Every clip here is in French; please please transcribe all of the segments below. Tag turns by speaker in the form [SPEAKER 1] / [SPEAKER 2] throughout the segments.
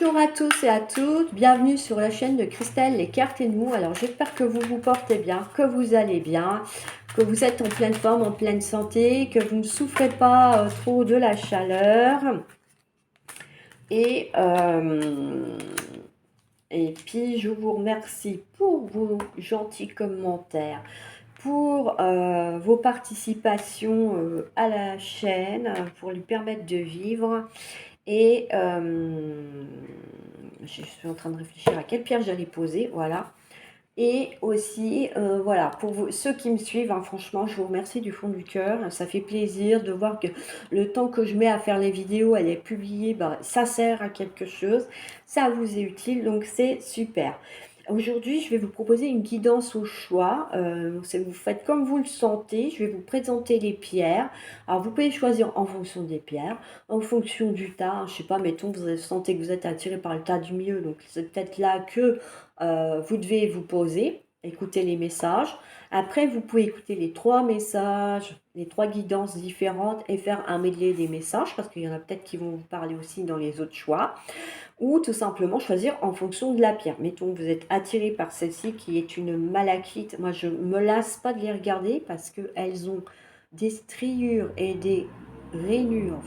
[SPEAKER 1] Bonjour à tous et à toutes, bienvenue sur la chaîne de Christelle, les cartes et nous. Alors j'espère que vous vous portez bien, que vous allez bien, que vous êtes en pleine forme, en pleine santé, que vous ne souffrez pas trop de la chaleur. Et, euh, et puis je vous remercie pour vos gentils commentaires, pour vos participations à la chaîne, pour lui permettre de vivre. Et je suis en train de réfléchir à quelle pierre j'allais poser, voilà. Et aussi, voilà, pour vous, ceux qui me suivent, hein, franchement, je vous remercie du fond du cœur. Ça fait plaisir de voir que le temps que je mets à faire les vidéos, elle est publiée, bah, ça sert à quelque chose, ça vous est utile, donc c'est super. Aujourd'hui, je vais vous proposer une guidance au choix. Vous faites comme vous le sentez. Je vais vous présenter les pierres. Alors, vous pouvez choisir en fonction des pierres, en fonction du tas. Je sais pas, mettons, vous sentez que vous êtes attiré par le tas du milieu. Donc, c'est peut-être là que vous devez vous poser, écouter les messages. Après, vous pouvez écouter les trois messages, les trois guidances différentes et faire un medley des messages parce qu'il y en a peut-être qui vont vous parler aussi dans les autres choix. Ou tout simplement choisir en fonction de la pierre. Mettons que vous êtes attiré par celle-ci qui est une malachite. Moi, je ne me lasse pas de les regarder parce qu'elles ont des striures et des rainures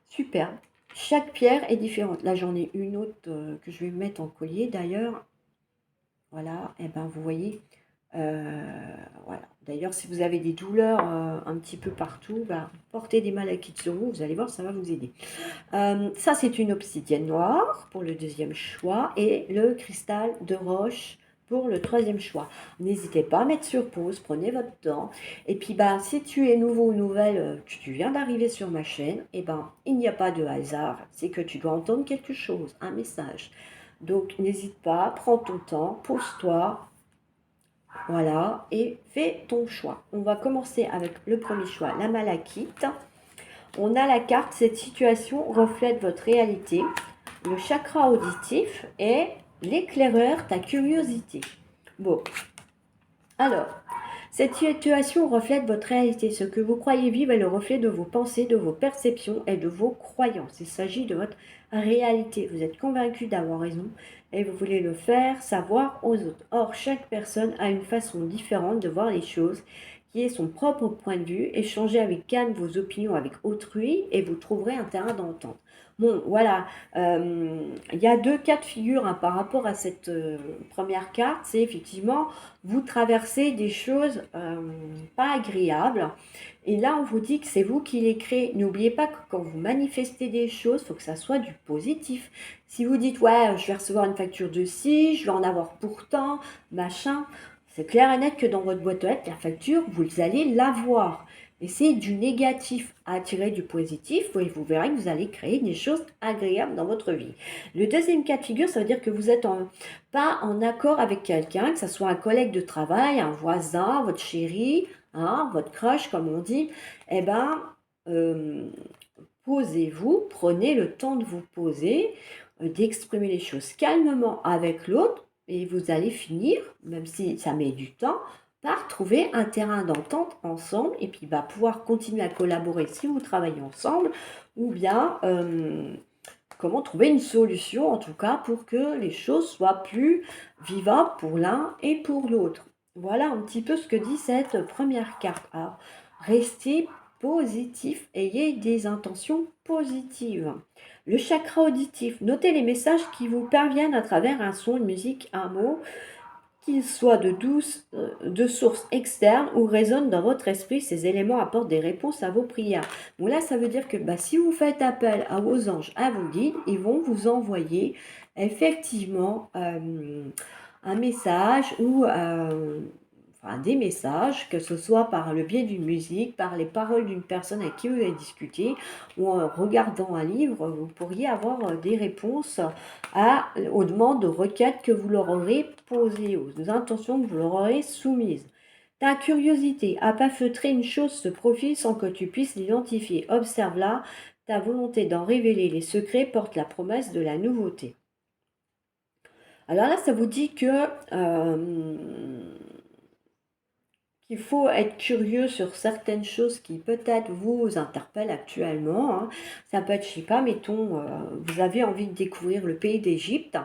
[SPEAKER 1] superbes. Chaque pierre est différente. Là, j'en ai une autre que je vais mettre en collier d'ailleurs. Voilà, et ben vous voyez, voilà. D'ailleurs, si vous avez des douleurs un petit peu partout, bah, portez des malachites sur vous, vous allez voir, ça va vous aider. Ça, c'est une obsidienne noire pour le deuxième choix et le cristal de roche pour le troisième choix. N'hésitez pas à mettre sur pause, prenez votre temps. Et puis, bah, si tu es nouveau ou nouvelle, que tu viens d'arriver sur ma chaîne, et ben, il n'y a pas de hasard. C'est que tu dois entendre quelque chose, un message. Donc, n'hésite pas, prends ton temps, pose-toi, voilà, et fais ton choix. On va commencer avec le premier choix, la malachite. On a la carte, cette situation reflète votre réalité, le chakra auditif et l'éclaireur, ta curiosité. Bon, alors, cette situation reflète votre réalité. Ce que vous croyez vivre est le reflet de vos pensées, de vos perceptions et de vos croyances. Il s'agit de votre réalité. Vous êtes convaincu d'avoir raison et vous voulez le faire savoir aux autres. Or, chaque personne a une façon différente de voir les choses, qui est son propre point de vue. Échangez avec calme vos opinions avec autrui et vous trouverez un terrain d'entente. Bon, voilà, il y a deux cas de figure hein, par rapport à cette première carte. C'est effectivement vous traversez des choses pas agréables. Et là, on vous dit que c'est vous qui les créez. N'oubliez pas que quand vous manifestez des choses, il faut que ça soit du positif. Si vous dites, ouais, je vais recevoir une facture de ci, je vais en avoir pourtant, machin, c'est clair et net que dans votre boîte aux lettres, la facture, vous allez l'avoir. Essayez du négatif à attirer du positif et vous verrez que vous allez créer des choses agréables dans votre vie. Le deuxième cas de figure, ça veut dire que vous êtes pas en accord avec quelqu'un, que ce soit un collègue de travail, un voisin, votre chéri, hein, votre crush comme on dit. Eh ben, euh, posez-vous, prenez le temps de vous poser, d'exprimer les choses calmement avec l'autre et vous allez finir, même si ça met du temps, par trouver un terrain d'entente ensemble et puis bah, pouvoir continuer à collaborer si vous travaillez ensemble ou bien comment trouver une solution en tout cas pour que les choses soient plus vivables pour l'un et pour l'autre. Voilà un petit peu ce que dit cette première carte. Alors, restez positif, ayez des intentions positives. Le chakra auditif, notez les messages qui vous parviennent à travers un son, une musique, un mot, qu'ils soient de source externe ou résonnent dans votre esprit. Ces éléments apportent des réponses à vos prières. Bon là, ça veut dire que bah, si vous faites appel à vos anges, à vos guides, ils vont vous envoyer effectivement un message ou enfin, des messages, que ce soit par le biais d'une musique, par les paroles d'une personne avec qui vous avez discuté, ou en regardant un livre, vous pourriez avoir des réponses aux demandes de requêtes que vous leur aurez posées, aux intentions que vous leur aurez soumises. Ta curiosité à pas feutrer une chose se profile sans que tu puisses l'identifier. Observe-la, ta volonté d'en révéler les secrets porte la promesse de la nouveauté. Alors là, ça vous dit que qu'il faut être curieux sur certaines choses qui peut-être vous interpellent actuellement, hein. Ça peut être, je sais pas, mettons, vous avez envie de découvrir le pays d'Égypte,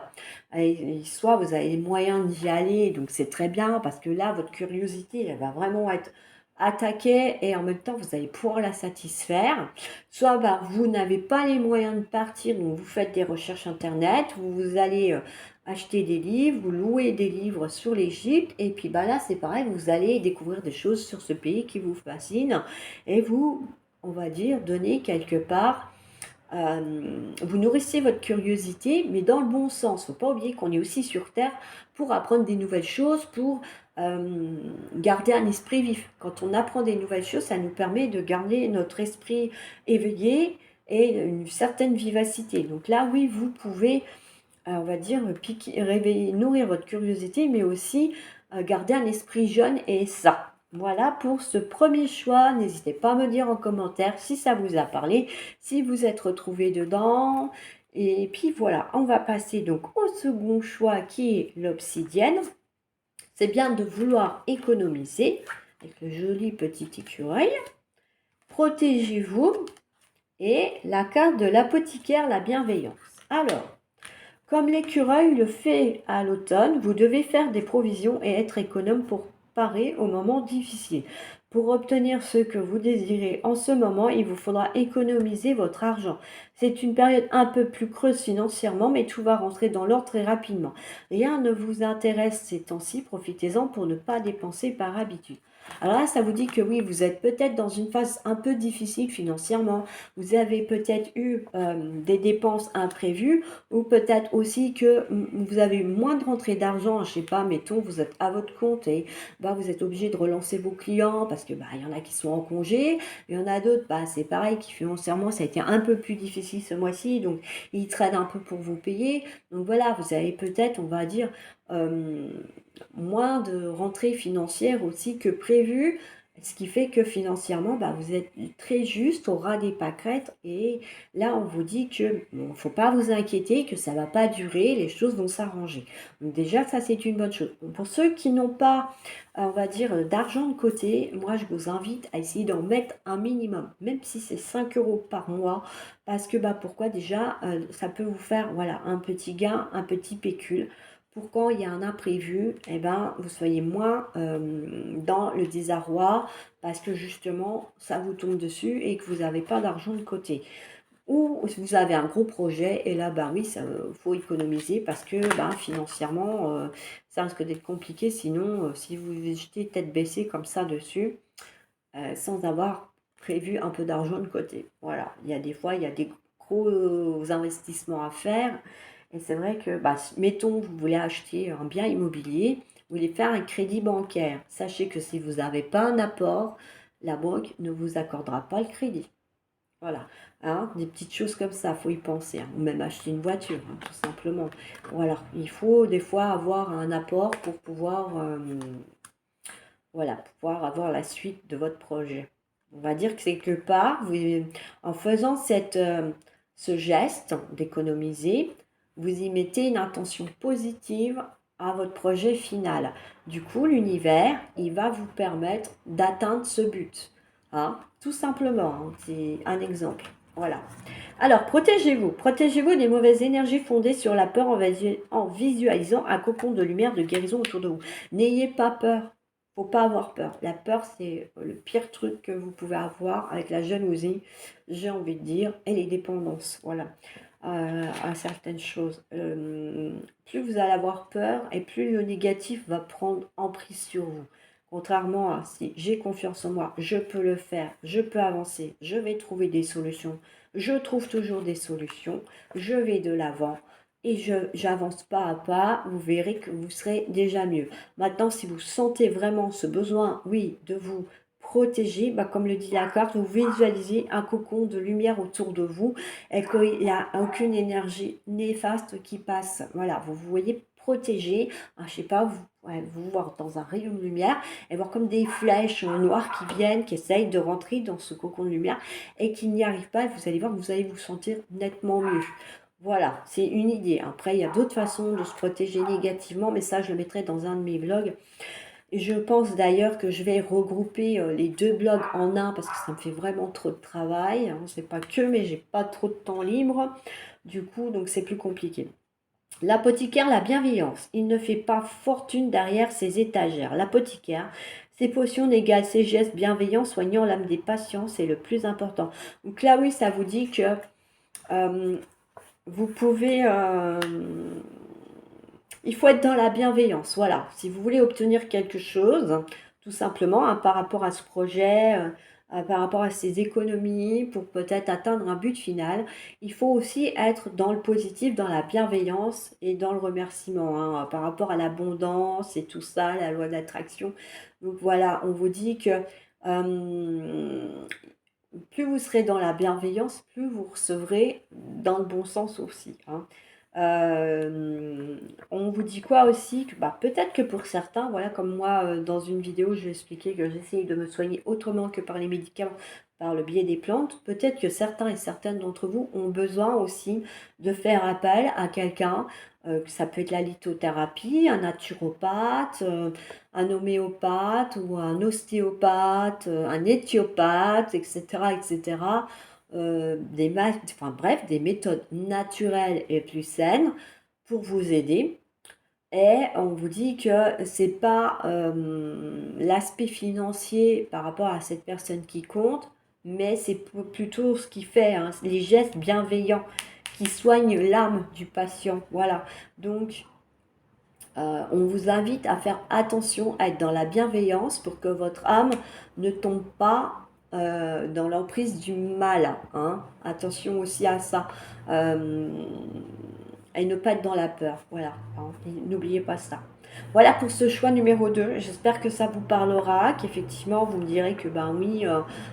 [SPEAKER 1] et soit vous avez les moyens d'y aller, donc c'est très bien parce que là, votre curiosité, elle va vraiment être attaquée et en même temps, vous allez pouvoir la satisfaire. Soit bah, vous n'avez pas les moyens de partir, donc vous faites des recherches internet, vous allez acheter des livres, vous louez des livres sur l'Égypte, et puis bah là c'est pareil, vous allez découvrir des choses sur ce pays qui vous fascine, et vous, on va dire, donner quelque part, vous nourrissez votre curiosité, mais dans le bon sens. Faut pas oublier qu'on est aussi sur Terre pour apprendre des nouvelles choses, pour garder un esprit vif. Quand on apprend des nouvelles choses, ça nous permet de garder notre esprit éveillé et une certaine vivacité. Donc là, oui, vous pouvez on va dire, piquer, réveiller, nourrir votre curiosité, mais aussi garder un esprit jeune et sain. Voilà pour ce premier choix. N'hésitez pas à me dire en commentaire si ça vous a parlé, si vous êtes retrouvé dedans. Et puis voilà, on va passer donc au second choix qui est l'obsidienne. C'est bien de vouloir économiser avec le joli petit écureuil. Protégez-vous et la carte de l'apothicaire, la bienveillance. Alors, comme l'écureuil le fait à l'automne, vous devez faire des provisions et être économe pour parer aux moments difficiles. Pour obtenir ce que vous désirez en ce moment, il vous faudra économiser votre argent. C'est une période un peu plus creuse financièrement, mais tout va rentrer dans l'ordre très rapidement. Rien ne vous intéresse ces temps-ci, profitez-en pour ne pas dépenser par habitude. Alors là, ça vous dit que oui, vous êtes peut-être dans une phase un peu difficile financièrement. Vous avez peut-être eu des dépenses imprévues ou peut-être aussi que vous avez eu moins de rentrée d'argent, je sais pas, mettons, vous êtes à votre compte et bah, vous êtes obligé de relancer vos clients parce que bah, il y en a qui sont en congé, il y en a d'autres, bah, c'est pareil, qui financièrement ça a été un peu plus difficile ce mois-ci, donc ils traînent un peu pour vous payer. Donc voilà, vous avez peut-être, on va dire, euh, moins de rentrée financière aussi que prévu. Ce qui fait que financièrement, bah, vous êtes très juste au ras des pâquerettes et là, on vous dit que bon, faut pas vous inquiéter, que ça va pas durer, les choses vont s'arranger. Donc déjà, ça, c'est une bonne chose. Pour ceux qui n'ont pas, on va dire, d'argent de côté, moi, je vous invite à essayer d'en mettre un minimum, même si c'est 5 euros par mois, parce que bah, pourquoi déjà, ça peut vous faire voilà, un petit gain, un petit pécule pour quand il y a un imprévu, eh ben, vous soyez moins dans le désarroi parce que justement, ça vous tombe dessus et que vous n'avez pas d'argent de côté. Ou vous avez un gros projet et là, ben oui, il faut économiser parce que ben, financièrement, ça risque d'être compliqué. Sinon, si vous jetez tête baissée comme ça dessus, sans avoir prévu un peu d'argent de côté. Voilà, il y a des fois, il y a des gros investissements à faire. Et c'est vrai que, bah, mettons, vous voulez acheter un bien immobilier, vous voulez faire un crédit bancaire. Sachez que si vous n'avez pas un apport, la banque ne vous accordera pas le crédit. Voilà, hein, des petites choses comme ça, il faut y penser, hein. Ou même acheter une voiture, hein, tout simplement. Voilà, il faut des fois avoir un apport pour pouvoir, voilà, pouvoir avoir la suite de votre projet. On va dire que c'est quelque part, en faisant ce geste d'économiser, vous y mettez une intention positive à votre projet final. Du coup, l'univers, il va vous permettre d'atteindre ce but. Hein, tout simplement, hein, c'est un exemple. Voilà. Alors, protégez-vous. Protégez-vous des mauvaises énergies fondées sur la peur en visualisant un cocon de lumière de guérison autour de vous. N'ayez pas peur. Faut pas avoir peur. La peur, c'est le pire truc que vous pouvez avoir avec la jalousie, j'ai envie de dire, et les dépendances. Voilà. À certaines choses. Plus vous allez avoir peur et plus le négatif va prendre emprise sur vous. Contrairement à si j'ai confiance en moi, je peux le faire, je peux avancer, je vais trouver des solutions, je trouve toujours des solutions, je vais de l'avant et j'avance pas à pas, vous verrez que vous serez déjà mieux. Maintenant, si vous sentez vraiment ce besoin, oui, de vous protéger, bah, comme le dit la carte, vous visualisez un cocon de lumière autour de vous et qu'il n'y a aucune énergie néfaste qui passe. Voilà, vous vous voyez protégé, je sais pas, vous voir dans un rayon de lumière et voir comme des flèches noires qui viennent, qui essayent de rentrer dans ce cocon de lumière et qui n'y arrivent pas. Vous allez voir que vous allez vous sentir nettement mieux. Voilà, c'est une idée. Après, il y a d'autres façons de se protéger négativement, mais ça, je le mettrai dans un de mes vlogs. Et je pense d'ailleurs que je vais regrouper les deux blogs en un parce que ça me fait vraiment trop de travail, hein. C'est pas que, mais j'ai pas trop de temps libre. Du coup, donc c'est plus compliqué. L'apothicaire, la bienveillance. Il ne fait pas fortune derrière ses étagères. L'apothicaire, ses potions n'égalent ses gestes bienveillants, soignant l'âme des patients, c'est le plus important. Donc là, oui, ça vous dit que euh, vous pouvez... il faut être dans la bienveillance, voilà. Si vous voulez obtenir quelque chose, tout simplement, hein, par rapport à ce projet, par rapport à ces économies, pour peut-être atteindre un but final, il faut aussi être dans le positif, dans la bienveillance et dans le remerciement, hein, par rapport à l'abondance et tout ça, la loi d'attraction. Donc voilà, on vous dit que plus vous serez dans la bienveillance, plus vous recevrez dans le bon sens aussi, hein. Euh, on vous dit quoi aussi que, bah, peut-être que pour certains, voilà, comme moi, dans une vidéo, je vais expliquer que j'essaye de me soigner autrement que par les médicaments, par le biais des plantes. Peut-être que certains et certaines d'entre vous ont besoin aussi de faire appel à quelqu'un, que ça peut être la lithothérapie, un naturopathe, un homéopathe ou un ostéopathe, un éthiopathe, etc., etc. Enfin, bref, des méthodes naturelles et plus saines pour vous aider. Et on vous dit que c'est pas l'aspect financier par rapport à cette personne qui compte, mais c'est plutôt ce qui fait, hein, les gestes bienveillants qui soignent l'âme du patient. Voilà. Donc, on vous invite à faire attention, à être dans la bienveillance pour que votre âme ne tombe pas dans l'emprise du mal, hein. Attention aussi à ça. Euh, et ne pas être dans la peur. Voilà, hein. N'oubliez pas ça. Voilà pour ce choix numéro 2. J'espère que ça vous parlera, qu'effectivement vous me direz que ben oui,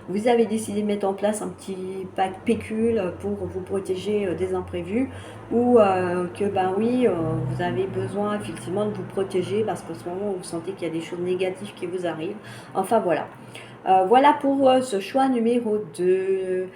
[SPEAKER 1] vous avez décidé de mettre en place un petit pack pécule pour vous protéger des imprévus ou que ben oui, vous avez besoin effectivement de vous protéger parce qu'en ce moment vous sentez qu'il y a des choses négatives qui vous arrivent. Enfin voilà. Voilà pour ce choix numéro 2.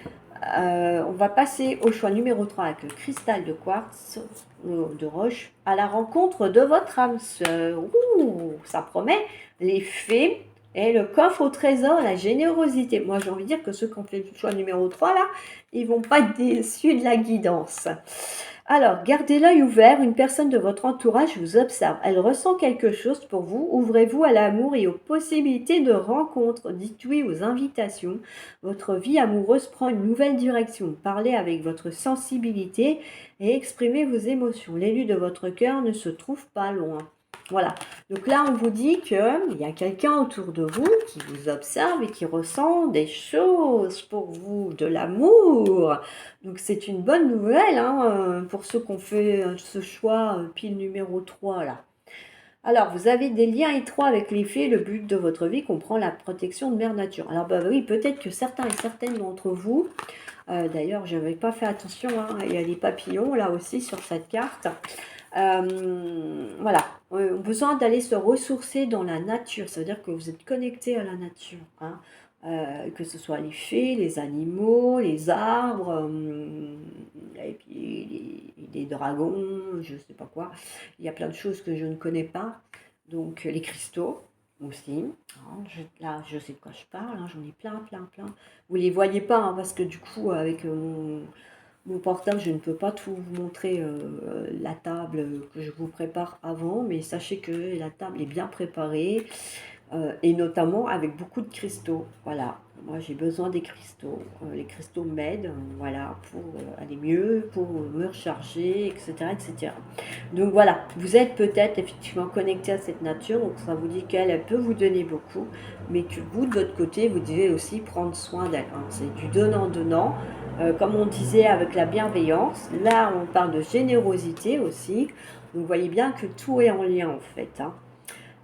[SPEAKER 1] On va passer au choix numéro 3 avec le cristal de quartz de roche à la rencontre de votre âme sœur. Ouh, ça promet les fées et le coffre au trésor, la générosité. Moi, j'ai envie de dire que ceux qui ont fait le choix numéro 3 là, ils vont pas être déçus de la guidance. Alors, gardez l'œil ouvert, une personne de votre entourage vous observe. Elle ressent quelque chose pour vous. Ouvrez-vous à l'amour et aux possibilités de rencontres. Dites oui aux invitations. Votre vie amoureuse prend une nouvelle direction. Parlez avec votre sensibilité et exprimez vos émotions. L'élu de votre cœur ne se trouve pas loin. Voilà. Donc là, on vous dit qu'il y a quelqu'un autour de vous qui vous observe et qui ressent des choses pour vous, de l'amour. Donc c'est une bonne nouvelle, hein, pour ceux qui ont fait ce choix pile numéro 3 là. Alors, vous avez des liens étroits avec les fées, le but de votre vie comprend la protection de Mère Nature. Alors, bah oui, peut-être que certains et certaines d'entre vous, d'ailleurs, je n'avais pas fait attention, hein, il y a des papillons là aussi sur cette carte. Voilà, ont besoin d'aller se ressourcer dans la nature, ça veut dire que vous êtes connecté à la nature, hein. Que ce soit les fées, les animaux, les arbres, et puis les dragons, je ne sais pas quoi. Il y a plein de choses que je ne connais pas. Donc les cristaux aussi, hein. Là, je sais de quoi je parle, hein, j'en ai plein, plein, plein. Vous ne les voyez pas, hein, parce que du coup, avec mon portable, je ne peux pas tout vous montrer la table que je vous prépare avant, mais sachez que la table est bien préparée. Et notamment avec beaucoup de cristaux. Voilà, moi j'ai besoin des cristaux. Les cristaux m'aident, voilà, pour aller mieux, pour me recharger, etc., etc. Donc voilà, vous êtes peut-être effectivement connecté à cette nature, donc ça vous dit qu'elle peut vous donner beaucoup, mais que vous de votre côté, vous devez aussi prendre soin d'elle, hein. C'est du donnant-donnant. Comme on disait avec la bienveillance, là on parle de générosité aussi. Donc vous voyez bien que tout est en lien en fait, hein.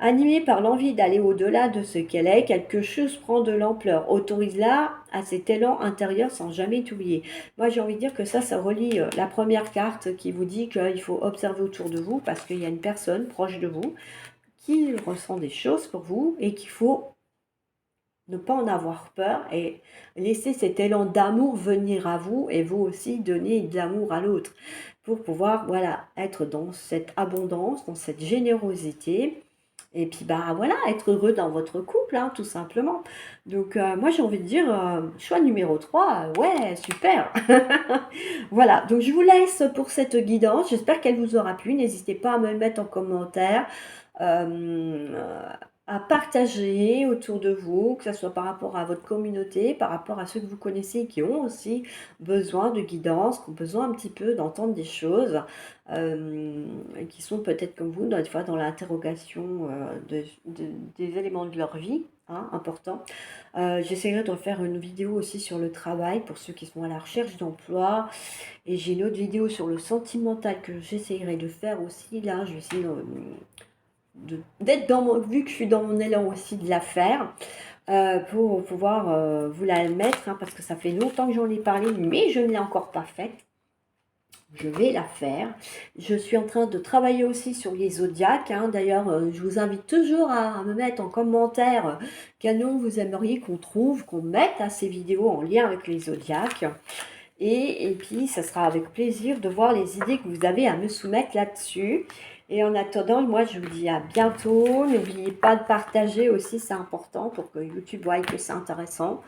[SPEAKER 1] Animée par l'envie d'aller au-delà de ce qu'elle est, quelque chose prend de l'ampleur. Autorise-la à cet élan intérieur sans jamais t'oublier. Moi, j'ai envie de dire que ça relie la première carte qui vous dit qu'il faut observer autour de vous parce qu'il y a une personne proche de vous qui ressent des choses pour vous et qu'il faut ne pas en avoir peur et laisser cet élan d'amour venir à vous et vous aussi donner de l'amour à l'autre pour pouvoir, voilà, être dans cette abondance, dans cette générosité. Et puis, bah voilà, être heureux dans votre couple, hein, tout simplement. Donc, moi, j'ai envie de dire, choix numéro 3, ouais, super. Voilà, donc je vous laisse pour cette guidance. J'espère qu'elle vous aura plu. N'hésitez pas à me le mettre en commentaire, à partager autour de vous, que ce soit par rapport à votre communauté, par rapport à ceux que vous connaissez qui ont aussi besoin de guidance, qui ont besoin un petit peu d'entendre des choses, qui sont peut-être comme vous, des fois dans l'interrogation des éléments de leur vie, hein, importants. J'essaierai de refaire une vidéo aussi sur le travail pour ceux qui sont à la recherche d'emploi. Et j'ai une autre vidéo sur le sentimental que j'essayerai de faire aussi. Là, je vais essayer d'être dans mon... Vu que je suis dans mon élan aussi de la faire, pour pouvoir vous la mettre, hein, parce que ça fait longtemps que j'en ai parlé, mais je ne l'ai encore pas faite. Je vais la faire. Je suis en train de travailler aussi sur les zodiaques, hein. D'ailleurs, je vous invite toujours à me mettre en commentaire quel nom vous aimeriez qu'on mette à ces vidéos en lien avec les zodiaques. Et puis, ça sera avec plaisir de voir les idées que vous avez à me soumettre là-dessus. Et en attendant, moi, je vous dis à bientôt. N'oubliez pas de partager aussi, c'est important pour que YouTube voie que c'est intéressant.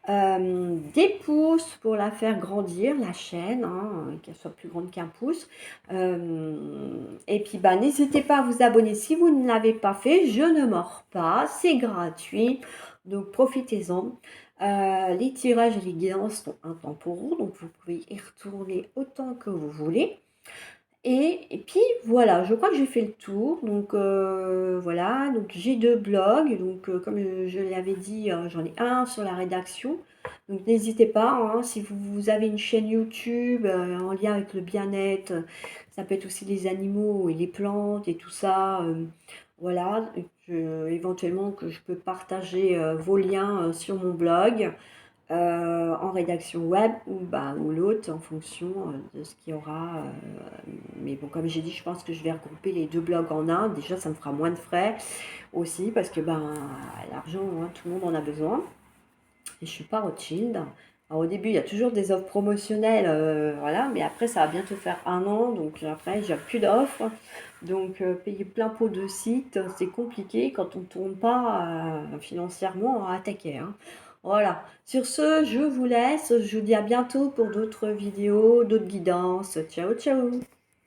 [SPEAKER 1] Des pouces pour la faire grandir, la chaîne, hein, qu'elle soit plus grande qu'un pouce. Et puis, bah, n'hésitez pas à vous abonner si vous ne l'avez pas fait. Je ne mords pas, c'est gratuit. Donc, profitez-en. Les tirages et les guidances sont intemporaux, donc vous pouvez y retourner autant que vous voulez. Et puis voilà, je crois que j'ai fait le tour. Donc voilà, donc j'ai 2 blogs. Donc comme je l'avais dit, j'en ai un sur la rédaction. Donc n'hésitez pas, hein, si vous avez une chaîne YouTube en lien avec le bien-être, ça peut être aussi les animaux et les plantes et tout ça. Voilà, éventuellement que je peux partager vos liens sur mon blog en rédaction web ou l'autre en fonction de ce qu'il y aura. Mais bon, comme j'ai dit, je pense que je vais regrouper les 2 blogs en un. Déjà, ça me fera moins de frais aussi parce que l'argent, hein, tout le monde en a besoin. Et je suis pas Rothschild. Alors, au début, il y a toujours des offres promotionnelles, voilà, mais après, ça va bientôt faire un an, donc après, j'ai plus d'offres. Donc, payer plein pot de sites, c'est compliqué quand on ne tourne pas financièrement à attaquer, hein. Voilà. Sur ce, je vous laisse. Je vous dis à bientôt pour d'autres vidéos, d'autres guidances. Ciao, ciao!